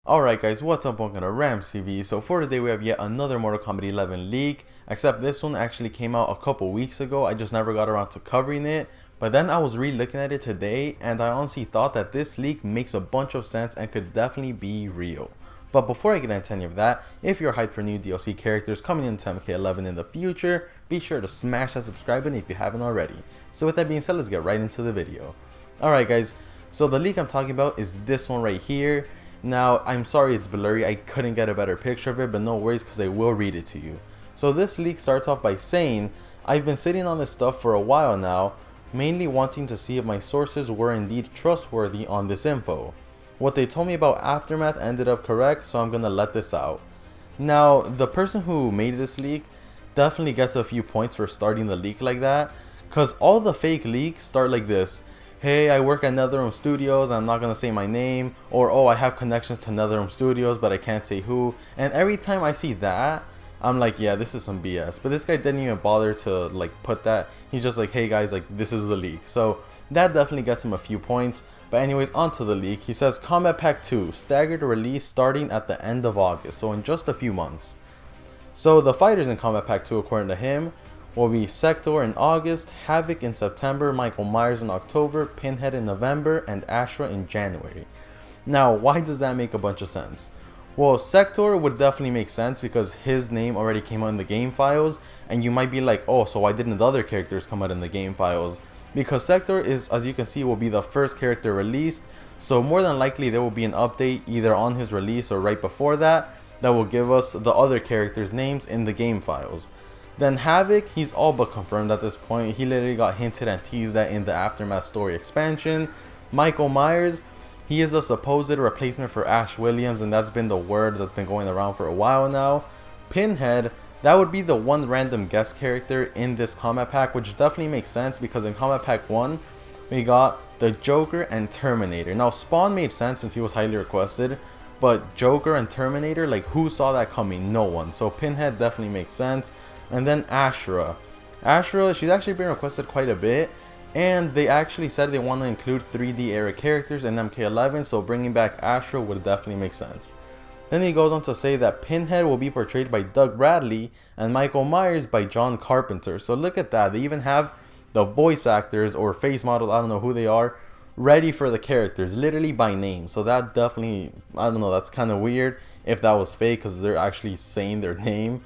Alright guys, what's up? Welcome to RamzzzTV. So for today we have yet another Mortal Kombat 11 leak, except this one actually came out a couple weeks ago. I just never got around to covering it, but then I was re-looking at it today and I honestly thought that this leak makes a bunch of sense and could definitely be real. But before I get into any of that, if you're hyped for new DLC characters coming in MK11 in the future, be sure to smash that subscribe button if you haven't already. So with that being said, let's get right into the video. Alright guys, so the leak I'm talking about is this one right here. Now, I'm sorry it's blurry, I couldn't get a better picture of it, but no worries because I will read it to you. So this leak starts off by saying, I've been sitting on this stuff for a while now, mainly wanting to see if my sources were indeed trustworthy on this info. What they told me about Aftermath ended up correct, so I'm gonna let this out. Now, the person who made this leak definitely gets a few points for starting the leak like that, because all the fake leaks start like this. Hey, I work at NetherRealm Studios, I'm not gonna say my name, or oh, I have connections to NetherRealm Studios, but I can't say who. And every time I see that, I'm like, yeah, this is some BS. But this guy didn't even bother to like put that. He's just like, hey guys, like this is the leak. So that definitely gets him a few points. But anyways, onto the leak. He says Kombat Pack 2 staggered release starting at the end of August, so in just a few months. So the fighters in Kombat Pack 2, according to him, will be Sector in August, Havoc in September, Michael Myers in October, Pinhead in November, and Ashra in January. Now, why does that make a bunch of sense? Well, Sector would definitely make sense because his name already came out in the game files, and you might be like, oh, so why didn't the other characters come out in the game files? Because Sector is, as you can see, will be the first character released, so more than likely there will be an update either on his release or right before that will give us the other characters' names in the game files. Then Havoc, he's all but confirmed at this point. He literally got hinted and teased at in the Aftermath story expansion. Michael Myers, he is a supposed replacement for Ash Williams, and that's been the word that's been going around for a while now. Pinhead, that would be the one random guest character in this Kombat Pack, which definitely makes sense because in Kombat Pack 1, we got the Joker and Terminator. Now Spawn made sense since he was highly requested, but Joker and Terminator, like who saw that coming? No one. So Pinhead definitely makes sense. And then Ashra, she's actually been requested quite a bit, and they actually said they want to include 3D era characters in MK11, so bringing back Ashra would definitely make sense. Then he goes on to say that Pinhead will be portrayed by Doug Bradley and Michael Myers by John Carpenter. So look at that, they even have the voice actors or face models, I don't know who they are, ready for the characters, literally by name. So that definitely, I don't know, that's kind of weird if that was fake because they're actually saying their name.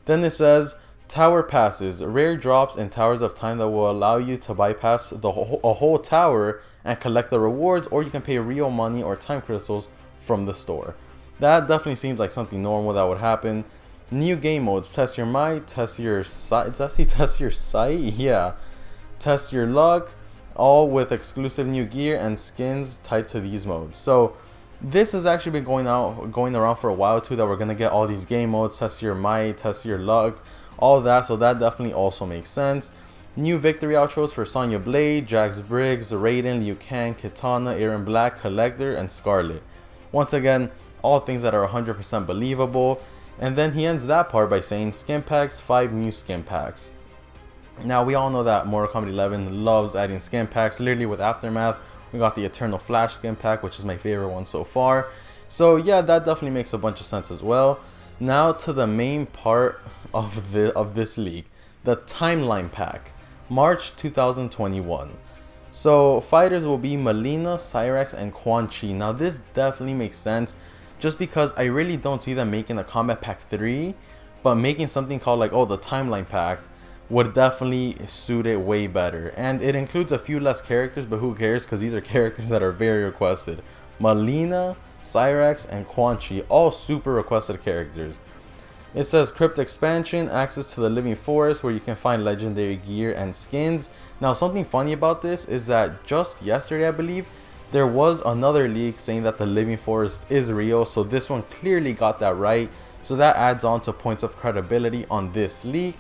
Then it says, Tower Passes, rare drops in Towers of Time that will allow you to bypass a whole tower and collect the rewards, or you can pay real money or time crystals from the store. That definitely seems like something normal that would happen. New game modes, test your might, test your sight, test your sight? Yeah. Test your luck, all with exclusive new gear and skins tied to these modes. So this has actually been going around for a while too, that we're gonna get all these game modes, test your might, test your luck, all that, so that definitely also makes sense. New victory outros for Sonya Blade, Jax Briggs, Raiden, Liu Kang, Kitana, Aaron Black, Collector, and Scarlet. Once again, all things that are 100% believable. And then he ends that part by saying skin packs, 5 new skin packs. Now we all know that Mortal Kombat 11 loves adding skin packs. Literally with Aftermath, we got the Eternal Flash skin pack, which is my favorite one so far. So yeah, that definitely makes a bunch of sense as well. Now to the main part of this leak, the timeline pack, March 2021. So fighters will be Melina, Cyrax, and Quan Chi. Now this definitely makes sense, just because I really don't see them making a Kombat Pack 3, but making something called like, oh, the timeline pack would definitely suit it way better. And it includes a few less characters, but who cares, because these are characters that are very requested. Melina, Cyrax, and Quan Chi, all super requested characters. It says Crypt Expansion, access to the Living Forest where you can find legendary gear and skins. Now something funny about this is that just yesterday, I believe, there was another leak saying that the Living Forest is real, so this one clearly got that right. So that adds on to points of credibility on this leak.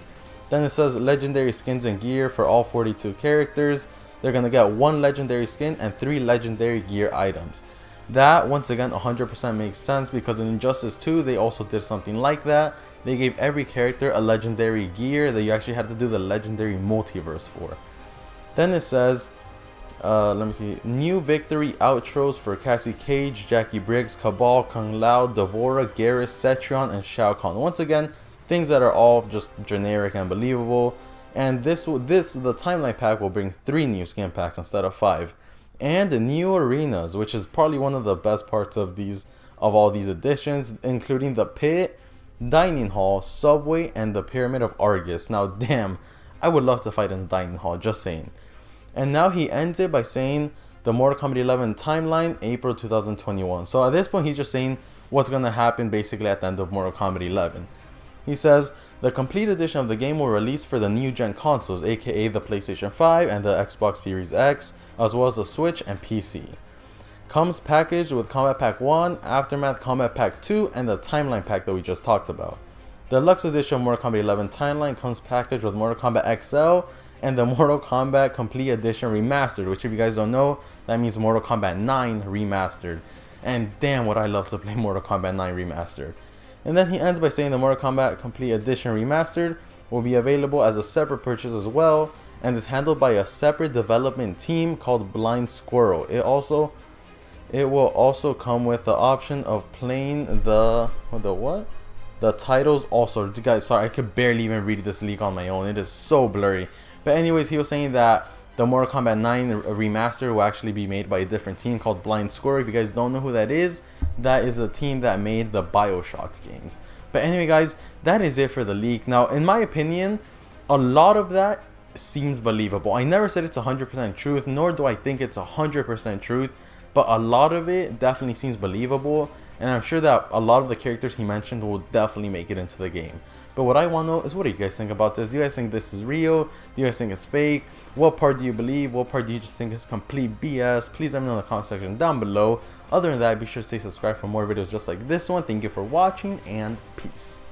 Then it says legendary skins and gear for all 42 characters. They're gonna get 1 legendary skin and 3 legendary gear items. That once again 100% makes sense because in Injustice 2 they also did something like that. They gave every character a legendary gear that you actually had to do the legendary multiverse for. Then it says let me see. New victory outros for Cassie Cage, Jackie Briggs, Cabal, Kung Lao, Devora, Garrus, Cetrion, and Shao Kahn. Once again, things that are all just generic and believable. And the timeline pack will bring 3 new skin packs instead of 5, and new arenas, which is probably one of the best parts of all these additions, including the pit, dining hall, subway, and the pyramid of Argus. Now, damn, I would love to fight in the dining hall. Just saying. And now he ends it by saying the Mortal Kombat 11 timeline, April 2021. So at this point, he's just saying what's gonna happen basically at the end of Mortal Kombat 11. He says, the complete edition of the game will release for the new gen consoles, aka the PlayStation 5 and the Xbox Series X, as well as the Switch and PC. Comes packaged with Combat Pack 1, Aftermath Combat Pack 2, and the Timeline Pack that we just talked about. The Deluxe Edition of Mortal Kombat 11 Timeline comes packaged with Mortal Kombat XL and the Mortal Kombat Complete Edition Remastered, which if you guys don't know, that means Mortal Kombat 9 Remastered. And damn, would I love to play Mortal Kombat 9 Remastered. And then he ends by saying the Mortal Kombat Complete Edition Remastered will be available as a separate purchase as well, and is handled by a separate development team called Blind Squirrel. It will also come with the option of playing the titles also. Guys, sorry, I could barely even read this leak on my own. It is so blurry. But anyways, he was saying that the Mortal Kombat 9 remaster will actually be made by a different team called Blind Squirrel. If you guys don't know who that is a team that made the BioShock games. But anyway, guys, that is it for the leak. Now, in my opinion, a lot of that seems believable. I never said it's 100% truth, nor do I think it's 100% truth, but a lot of it definitely seems believable, and I'm sure that a lot of the characters he mentioned will definitely make it into the game. But what I want to know is, what do you guys think about this? Do you guys think this is real? Do you guys think it's fake? What part do you believe? What part do you just think is complete BS? Please let me know in the comment section down below. Other than that, be sure to stay subscribed for more videos just like this one. Thank you for watching, and peace.